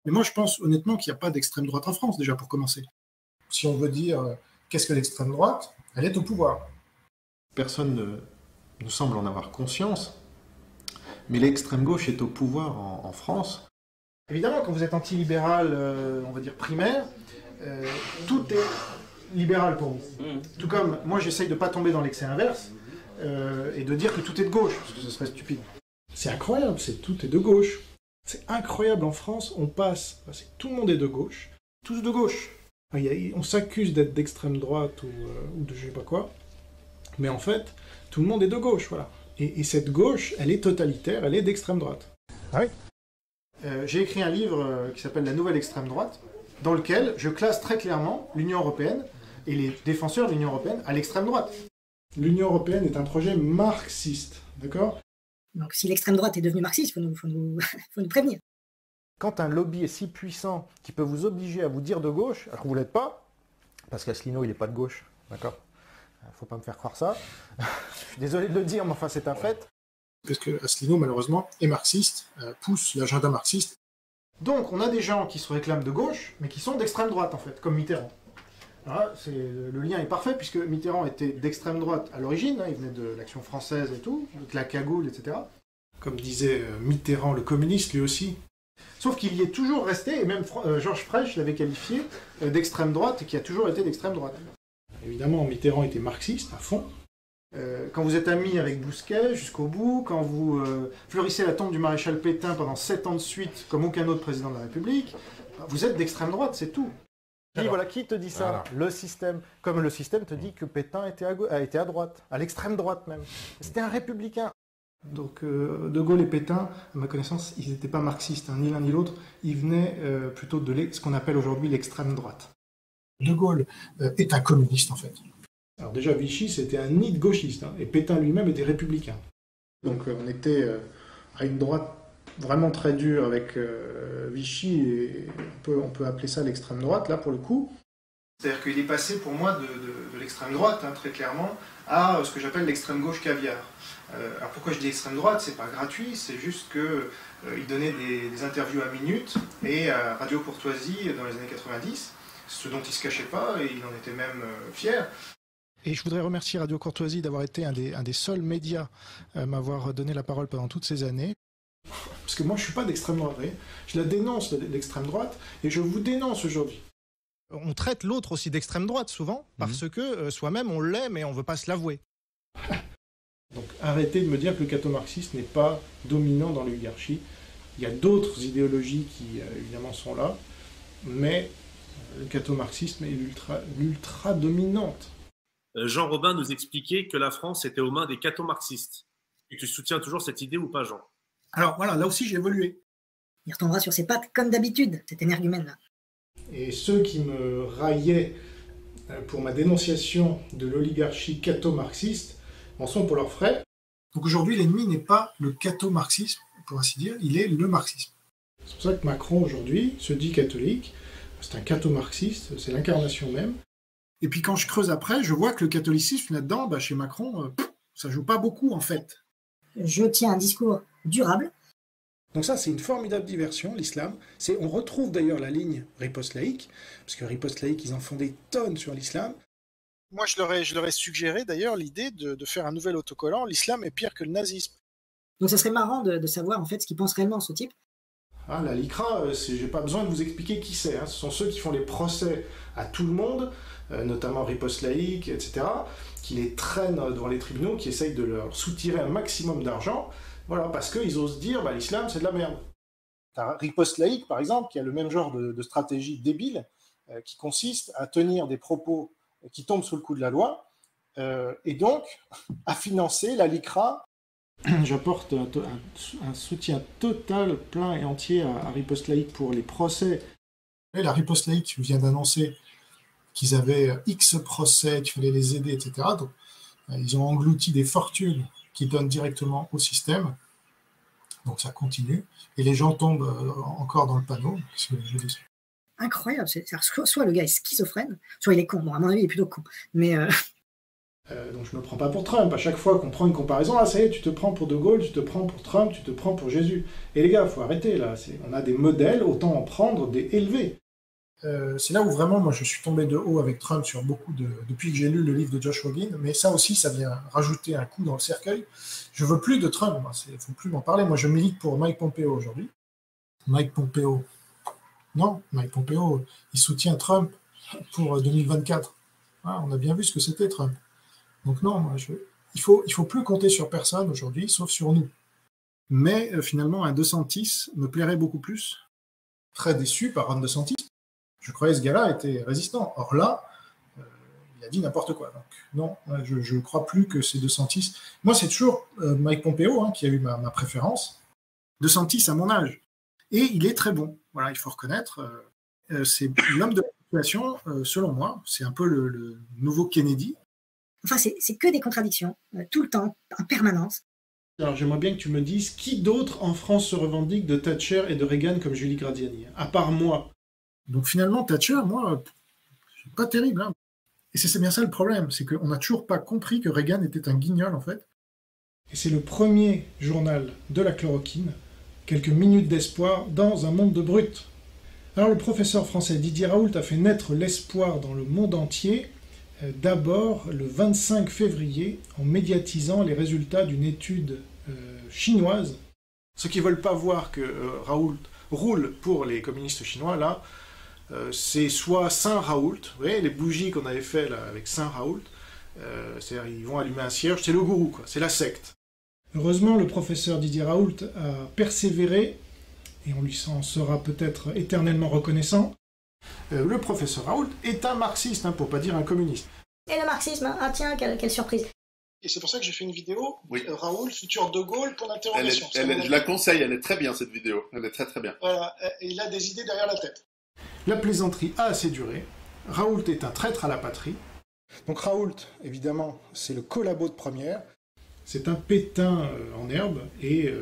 Mais moi, je pense honnêtement qu'il n'y a pas d'extrême droite en France, déjà, pour commencer. Si on veut dire qu'est-ce que l'extrême droite, elle est au pouvoir. Personne ne semble en avoir conscience, mais l'extrême gauche est au pouvoir en France. Évidemment, quand vous êtes anti-libéral, on va dire primaire, tout est libéral pour vous. Tout comme moi, j'essaye de ne pas tomber dans l'excès inverse et de dire que tout est de gauche, parce que ce serait stupide. C'est incroyable, tout est de gauche. C'est incroyable, en France, on passe, tout le monde est de gauche, tous de gauche. On s'accuse d'être d'extrême droite ou de je sais pas quoi, mais en fait, tout le monde est de gauche, voilà. Et cette gauche, elle est totalitaire, elle est d'extrême droite. Ah oui. J'ai écrit un livre qui s'appelle La Nouvelle Extrême Droite, dans lequel je classe très clairement l'Union Européenne et les défenseurs de l'Union Européenne à l'extrême droite. L'Union Européenne est un projet marxiste, d'accord? Donc si l'extrême droite est devenue marxiste, il faut nous prévenir. Quand un lobby est si puissant qu'il peut vous obliger à vous dire de gauche, alors que vous ne l'êtes pas, parce qu'Asselineau, il n'est pas de gauche, d'accord? Faut pas me faire croire ça. Je suis désolé de le dire, mais enfin, c'est un fait. Parce que Asselineau, malheureusement, est marxiste, pousse l'agenda marxiste. Donc, on a des gens qui se réclament de gauche, mais qui sont d'extrême droite, en fait, comme Mitterrand. Voilà, le lien est parfait, puisque Mitterrand était d'extrême droite à l'origine, il venait de l'Action française et tout, de la cagoule, etc. Comme disait Mitterrand, le communiste, lui aussi. Sauf qu'il y est toujours resté, et même Georges Frêche l'avait qualifié d'extrême droite, et qui a toujours été d'extrême droite. Évidemment, Mitterrand était marxiste, à fond. Quand vous êtes ami avec Bousquet jusqu'au bout, quand vous fleurissez la tombe du maréchal Pétain pendant 7 ans de suite, comme aucun autre président de la République, vous êtes d'extrême droite, c'est tout. Qui te dit ça? Voilà. Le système. Comme le système te dit que Pétain a été à droite, à l'extrême droite même. C'était un républicain. Donc De Gaulle et Pétain, à ma connaissance, ils n'étaient pas marxistes, ni l'un ni l'autre. Ils venaient plutôt de ce qu'on appelle aujourd'hui l'extrême droite. De Gaulle est un communiste, en fait. Alors déjà, Vichy, c'était un nid de gauchistes, et Pétain lui-même était républicain. Donc on était à une droite vraiment très dure avec Vichy, et on peut appeler ça l'extrême droite, là, pour le coup. C'est-à-dire qu'il est passé, pour moi, de l'extrême droite, très clairement, à ce que j'appelle l'extrême gauche caviar. Alors pourquoi je dis extrême droite? C'est pas gratuit, c'est juste qu'il donnait des interviews à Minute et à Radio Courtoisie dans les années 90, ce dont il se cachait pas, et il en était même fier. Et je voudrais remercier Radio Courtoisie d'avoir été un des seuls médias à m'avoir donné la parole pendant toutes ces années. Parce que moi, je ne suis pas d'extrême droite. Je la dénonce, l'extrême droite, et je vous dénonce aujourd'hui. On traite l'autre aussi d'extrême droite, souvent, parce que soi-même, on l'est, mais on ne veut pas se l'avouer. Donc arrêtez de me dire que le catho-marxisme n'est pas dominant dans l'oligarchie. Il y a d'autres idéologies qui, évidemment, sont là, mais le catho-marxisme est l'ultra dominante. Jean Robin nous expliquait que la France était aux mains des catho-marxistes. Et tu soutiens toujours cette idée ou pas, Jean? Alors voilà, là aussi j'ai évolué. Il retombera sur ses pattes comme d'habitude, cet énergumène-là. Et ceux qui me raillaient pour ma dénonciation de l'oligarchie catho-marxiste en sont pour leurs frais. Donc aujourd'hui, l'ennemi n'est pas le catho-marxisme, pour ainsi dire, il est le marxisme. C'est pour ça que Macron aujourd'hui se dit catholique, c'est un catho-marxiste, c'est l'incarnation même. Et puis quand je creuse après, je vois que le catholicisme là-dedans, chez Macron, ça joue pas beaucoup en fait. Je tiens un discours durable. Donc ça, c'est une formidable diversion, l'islam. On retrouve d'ailleurs la ligne riposte laïque, parce que riposte laïque, ils en font des tonnes sur l'islam. Moi, je leur ai suggéré d'ailleurs l'idée de faire un nouvel autocollant, l'islam est pire que le nazisme. Donc ça serait marrant de savoir en fait ce qu'il pense réellement ce type. Ah, la LICRA, j'ai pas besoin de vous expliquer qui c'est. Ce sont ceux qui font les procès à tout le monde, notamment riposte laïque, etc., qui les traînent devant les tribunaux, qui essayent de leur soutirer un maximum d'argent, voilà, parce qu'ils osent dire l'islam c'est de la merde. T'as riposte laïque, par exemple, qui a le même genre de stratégie débile, qui consiste à tenir des propos qui tombent sous le coup de la loi, et donc à financer la LICRA. J'apporte un soutien total, plein et entier à riposte laïque pour les procès. Et la riposte laïque vient d'annoncer qu'ils avaient X procès, qu'il fallait les aider, etc. Donc, ils ont englouti des fortunes qui donnent directement au système. Donc ça continue. Et les gens tombent encore dans le panneau. Incroyable. Soit le gars est schizophrène, soit il est con. Bon, à mon avis, il est plutôt con. Mais Donc je me prends pas pour Trump. À chaque fois qu'on prend une comparaison, ah ça y est, tu te prends pour De Gaulle, tu te prends pour Trump, tu te prends pour Jésus. Et les gars, faut arrêter là. On a des modèles, autant en prendre des élevés. C'est là où vraiment, moi, je suis tombé de haut avec Trump sur beaucoup depuis que j'ai lu le livre de Josh Rogin, mais ça aussi, ça vient rajouter un coup dans le cercueil. Je veux plus de Trump, il faut plus m'en parler. Moi, je milite pour Mike Pompeo aujourd'hui. Mike Pompeo. Non, Mike Pompeo, il soutient Trump pour 2024. Ah, on a bien vu ce que c'était Trump. Donc non, il faut plus compter sur personne aujourd'hui, sauf sur nous. Mais finalement, un DeSantis me plairait beaucoup plus. Très déçu par Ron DeSantis. Je croyais que ce gars-là était résistant. Or là, il a dit n'importe quoi. Donc non, je ne crois plus que c'est DeSantis. Moi, c'est toujours Mike Pompeo qui a eu ma préférence. DeSantis à mon âge. Et il est très bon. Voilà, il faut reconnaître. C'est l'homme de la situation, selon moi. C'est un peu le nouveau Kennedy. Enfin, c'est que des contradictions, tout le temps, en permanence. Alors j'aimerais bien que tu me dises qui d'autre en France se revendique de Thatcher et de Reagan comme Julie Gradiani, à part moi. Donc finalement, Thatcher, moi, c'est pas terrible. Et c'est bien ça le problème, c'est qu'on n'a toujours pas compris que Reagan était un guignol, en fait. Et c'est le premier journal de la chloroquine, quelques minutes d'espoir dans un monde de brutes. Alors le professeur français Didier Raoult a fait naître l'espoir dans le monde entier, d'abord le 25 février, en médiatisant les résultats d'une étude chinoise. Ceux qui ne veulent pas voir que Raoult roule pour les communistes chinois, là, c'est soit Saint Raoult, vous voyez, les bougies qu'on avait fait là, avec Saint Raoult, c'est-à-dire ils vont allumer un cierge, c'est le gourou, quoi, c'est la secte. Heureusement, le professeur Didier Raoult a persévéré, et on lui en sera peut-être éternellement reconnaissant. Le professeur Raoult est un marxiste, pour pas dire un communiste. Et le marxisme, ah tiens, quelle surprise. Et c'est pour ça que j'ai fait une vidéo, oui. Raoult, futur de Gaulle, pour l'interrogation. Je la conseille, elle est très bien cette vidéo, elle est très très bien. Voilà, et il a des idées derrière la tête. La plaisanterie a assez duré. Raoult est un traître à la patrie. Donc Raoult, évidemment, c'est le collabo de première. C'est un Pétain en herbe, et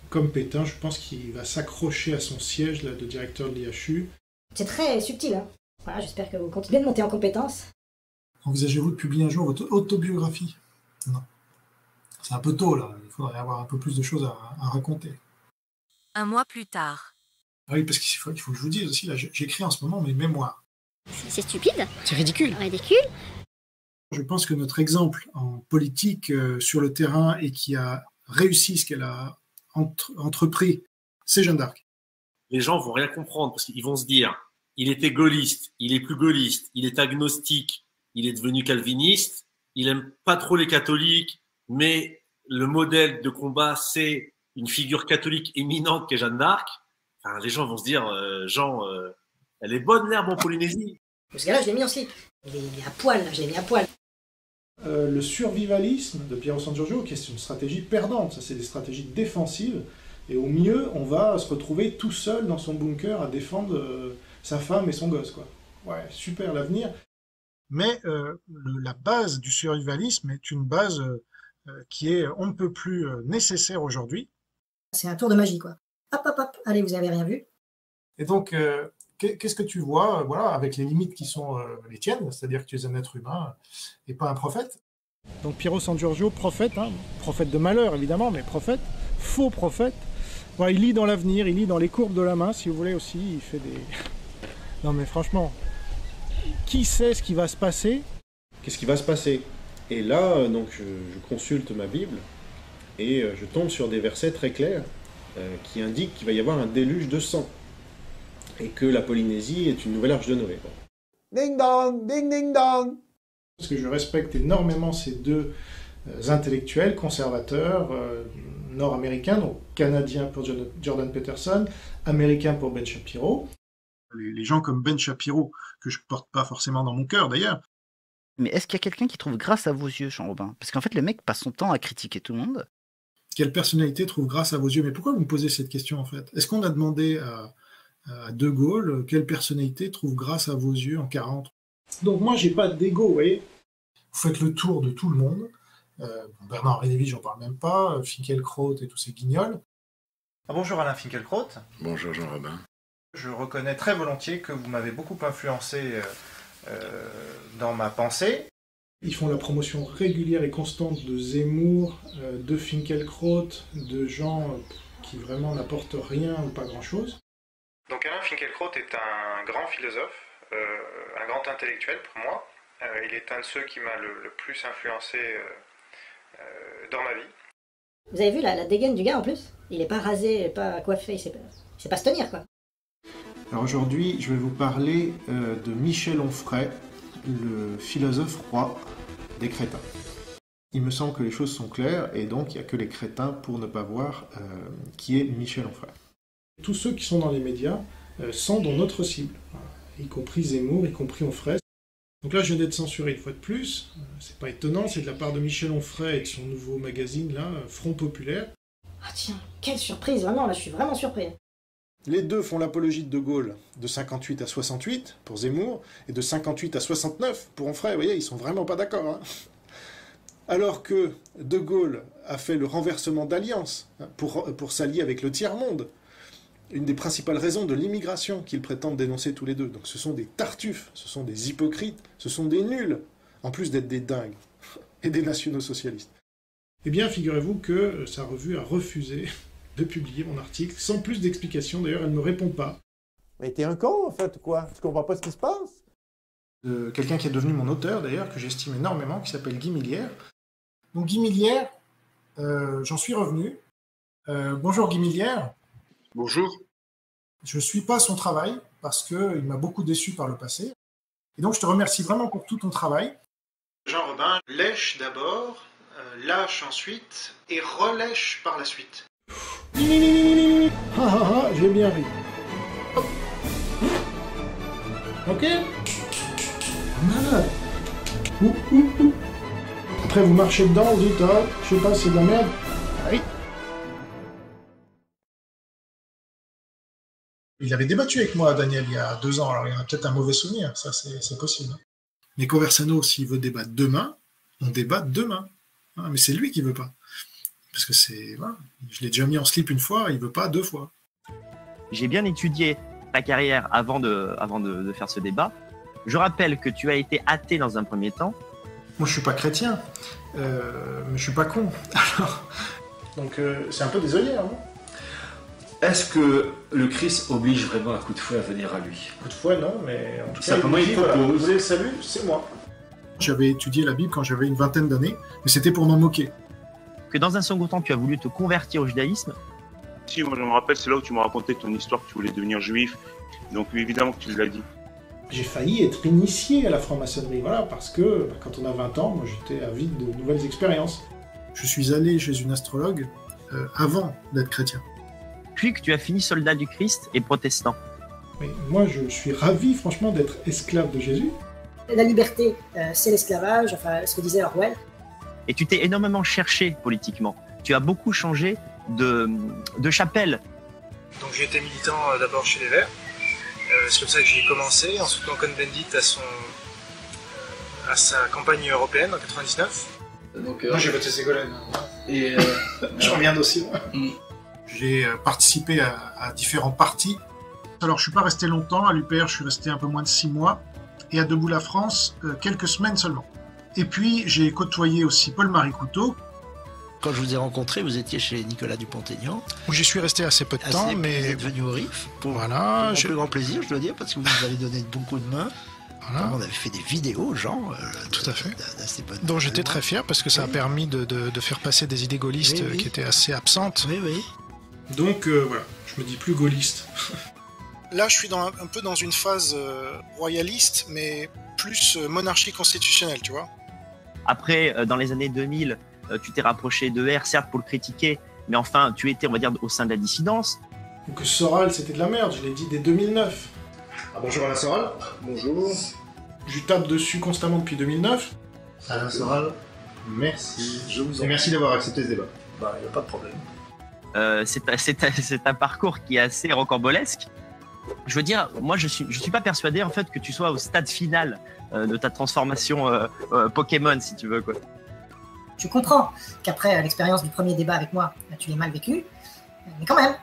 comme Pétain, je pense qu'il va s'accrocher à son siège là, de directeur de l'IHU. C'est très subtil. Voilà, j'espère que vous continuez de monter en compétences. Envisagez-vous de publier un jour votre autobiographie? Non. C'est un peu tôt, là. Il faudrait avoir un peu plus de choses à raconter. Un mois plus tard. Ah oui, parce qu'il faut que je vous dise aussi, là, j'écris en ce moment mes mémoires. C'est stupide. C'est ridicule. Ridicule. Je pense que notre exemple en politique sur le terrain et qui a réussi ce qu'elle a entrepris, c'est Jeanne d'Arc. Les gens vont rien comprendre parce qu'ils vont se dire, il était gaulliste, il est plus gaulliste, il est agnostique, il est devenu calviniste, il aime pas trop les catholiques, mais le modèle de combat, c'est une figure catholique éminente qu'est Jeanne d'Arc. Enfin, les gens vont se dire, Jean, elle est bonne l'herbe en Polynésie. Ce gars-là, je l'ai mis en slip. Je l'ai mis à poil, je l'ai mis à poil. Le survivalisme de Piero San Giorgio, qui est une stratégie perdante, ça c'est des stratégies défensives, et au mieux, on va se retrouver tout seul dans son bunker à défendre sa femme et son gosse, quoi. Ouais, super l'avenir. Mais la base du survivalisme est une base qui est on ne peut plus nécessaire aujourd'hui. C'est un tour de magie, quoi. Hop, hop, hop, allez, vous avez rien vu. Et donc, qu'est-ce que tu vois, voilà, avec les limites qui sont les tiennes, c'est-à-dire que tu es un être humain et pas un prophète. Donc Piero San Giorgio, prophète, prophète de malheur évidemment, mais prophète, faux prophète. Voilà, il lit dans l'avenir, il lit dans les courbes de la main, si vous voulez aussi, il fait des... Non mais franchement, qui sait ce qui va se passer? Qu'est-ce qui va se passer? Et là, donc, je consulte ma Bible et je tombe sur des versets très clairs qui indiquent qu'il va y avoir un déluge de sang et que la Polynésie est une nouvelle arche de Noé. Ding dong, ding ding dong. Parce que je respecte énormément ces deux intellectuels conservateurs nord-américains, donc canadiens pour Jordan Peterson, américains pour Ben Shapiro. Les gens comme Ben Shapiro, que je porte pas forcément dans mon cœur d'ailleurs. Mais est-ce qu'il y a quelqu'un qui trouve grâce à vos yeux, Jean-Robin? Parce qu'en fait, le mec passe son temps à critiquer tout le monde. Quelle personnalité trouve grâce à vos yeux? Mais pourquoi vous me posez cette question en fait? Est-ce qu'on a demandé à De Gaulle quelle personnalité trouve grâce à vos yeux en 40? Donc moi, j'ai pas d'ego, vous voyez. Vous faites le tour de tout le monde. Bernard-Henri Lévy, j'en parle même pas. Finkielkraut et tous ces guignols. Ah, bonjour Alain Finkielkraut. Bonjour Jean-Robin. Je reconnais très volontiers que vous m'avez beaucoup influencé dans ma pensée. Ils font la promotion régulière et constante de Zemmour, de Finkielkraut, de gens qui vraiment n'apportent rien ou pas grand-chose. Donc Alain Finkielkraut est un grand philosophe, un grand intellectuel pour moi. Il est un de ceux qui m'a le plus influencé dans ma vie. Vous avez vu la dégaine du gars en plus? Il est pas rasé, pas coiffé, il sait pas se tenir quoi. Alors aujourd'hui, je vais vous parler de Michel Onfray, le philosophe roi des crétins. Il me semble que les choses sont claires et donc il n'y a que les crétins pour ne pas voir qui est Michel Onfray. Tous ceux qui sont dans les médias sont dans notre cible, y compris Zemmour, y compris Onfray. Donc là, je viens d'être censuré une fois de plus. C'est pas étonnant, c'est de la part de Michel Onfray et de son nouveau magazine, là, Front Populaire. Ah tiens, quelle surprise, vraiment, là, je suis vraiment surpris. Les deux font l'apologie de Gaulle de 58 à 68 pour Zemmour et de 58 à 69 pour Onfray. Vous voyez, ils sont vraiment pas d'accord. Hein. Alors que De Gaulle a fait le renversement d'alliance pour s'allier avec le tiers-monde. Une des principales raisons de l'immigration qu'ils prétendent dénoncer tous les deux. Donc ce sont des tartuffes, ce sont des hypocrites, ce sont des nuls, en plus d'être des dingues et des nationaux-socialistes. Eh bien, figurez-vous que sa revue a refusé de publier mon article, sans plus d'explications. D'ailleurs, elle ne me répond pas. Mais t'es un con, en fait, quoi? Tu comprends pas ce qui se passe? Quelqu'un qui est devenu mon auteur, d'ailleurs, que j'estime énormément, qui s'appelle Guy Millière. Donc Guy Millière, j'en suis revenu. Bonjour Guy Millière. Bonjour. Je ne suis pas son travail, parce qu'il m'a beaucoup déçu par le passé. Et donc je te remercie vraiment pour tout ton travail. Jean Robin lèche d'abord, lâche ensuite, et relèche par la suite. J'ai bien ri. Hop. Ok. Malade. Après vous marchez dedans, vous dites, ah, je sais pas, c'est de la merde. Ah oui. Il avait débattu avec moi, Daniel, il y a 2 ans, alors il y en a peut-être un mauvais souvenir, ça c'est possible. Mais Conversano, s'il veut débattre demain, on débat demain. Ah, mais c'est lui qui veut pas. Parce que c'est... Voilà. Je l'ai déjà mis en slip une fois, il veut pas 2 fois. J'ai bien étudié ta carrière avant de faire ce débat. Je rappelle que tu as été athée dans un premier temps. Moi, je suis pas chrétien, mais je suis pas con. Alors, donc, c'est un peu désolé, hein. Est-ce que le Christ oblige vraiment un coup de fouet à venir à lui? Coup de fouet, non, mais en tout cas, simplement, il propose. Voilà, vous avez le salut, c'est moi. J'avais étudié la Bible quand j'avais une vingtaine d'années, mais c'était pour m'en moquer. Que dans un second temps, tu as voulu te convertir au judaïsme. Si, moi je me rappelle, c'est là où tu m'as raconté ton histoire que tu voulais devenir juif. Donc évidemment que tu l'as dit. J'ai failli être initié à la franc-maçonnerie, voilà, parce que quand on a 20 ans, moi j'étais avide de nouvelles expériences. Je suis allé chez une astrologue avant d'être chrétien. Puis que tu as fini soldat du Christ et protestant. Mais moi je suis ravi franchement d'être esclave de Jésus. La liberté, c'est l'esclavage, enfin ce que disait Orwell. Et tu t'es énormément cherché politiquement. Tu as beaucoup changé de chapelle. Donc j'ai été militant d'abord chez les Verts. C'est comme ça que j'y ai commencé. Ensuite, Cohn-Bendit à sa campagne européenne en 99. Donc, moi j'ai voté Ségolène. Et je reviens d'aussi loin. J'ai participé à différents partis. Alors je suis pas resté longtemps. À l'UPR, je suis resté un peu moins de 6 mois. Et à Debout la France, quelques semaines seulement. Et puis j'ai côtoyé aussi Paul-Marie Couteau. Quand je vous ai rencontré, vous étiez chez Nicolas Dupont-Aignan. Où j'y suis resté assez peu de temps, mais... Vous êtes venu au RIF pour voilà, mon plus grand plaisir, je dois dire, parce que vous nous avez donné beaucoup de mains. Voilà. On avait fait des vidéos, genre... Tout à fait. Dont j'étais très fier, parce que ça a permis de faire passer des idées gaullistes qui étaient assez absentes. Oui, oui. Donc voilà, je me dis plus gaulliste. Là, je suis un peu dans une phase royaliste, mais plus monarchie constitutionnelle, tu vois. Après, dans les années 2000, tu t'es rapproché de R, certes pour le critiquer, mais enfin, tu étais, on va dire, au sein de la dissidence. Donc Soral, c'était de la merde, je l'ai dit dès 2009. Ah, bonjour Alain Soral. Bonjour. Je lui tape dessus constamment depuis 2009. Alain Soral, merci. Je vous en prie. Merci d'avoir accepté ce débat. Bah, il n'y a pas de problème. C'est un parcours qui est assez rocambolesque. Je veux dire, moi, je suis pas persuadé, en fait, que tu sois au stade final de ta transformation Pokémon, si tu veux, quoi. Tu comprends qu'après l'expérience du premier débat avec moi, tu l'as mal vécu, mais quand même,